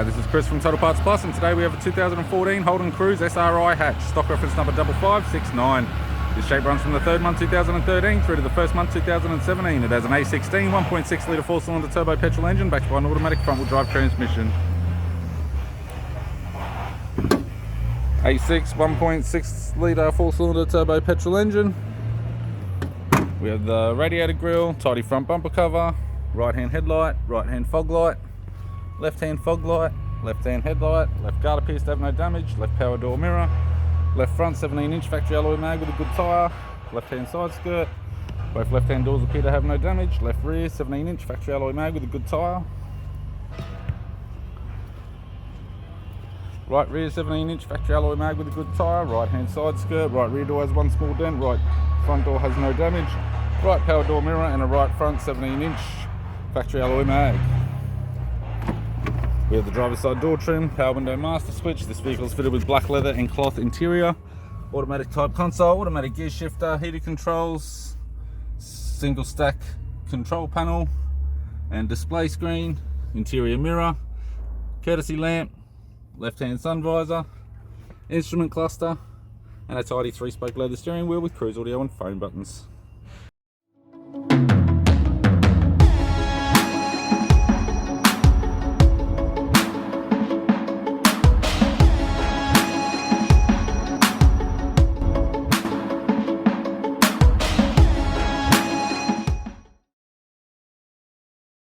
Hi, this is Chris from Total Parts Plus, and today we have a 2014 Holden Cruze SRI hatch, stock reference number 5569. This shape runs from the third month 2013 through to the first month 2017. It has an A16 1.6 litre 4-cylinder turbo petrol engine backed by an automatic front-wheel drive transmission. A6 1.6 litre 4-cylinder turbo petrol engine. We have the radiator grille, tidy front bumper cover, right-hand headlight, right-hand fog light, left-hand fog light, left-hand headlight, left guarder piece to have no damage, left power door mirror, left front 17-inch factory alloy mag with a good tyre, left-hand side skirt, both left-hand doors appear to have no damage, left rear 17-inch factory alloy mag with a good tyre, right rear 17-inch factory alloy mag with a good tyre, right-hand side skirt, right rear door has one small dent, right front door has no damage, right power door mirror and a right front 17-inch factory alloy mag. We have the driver's side door trim, power window master switch. This vehicle is fitted with black leather and cloth interior, automatic type console, automatic gear shifter, heated controls, single stack control panel and display screen, interior mirror, courtesy lamp, left hand sun visor, instrument cluster and a tidy 3-spoke leather steering wheel with cruise audio and phone buttons.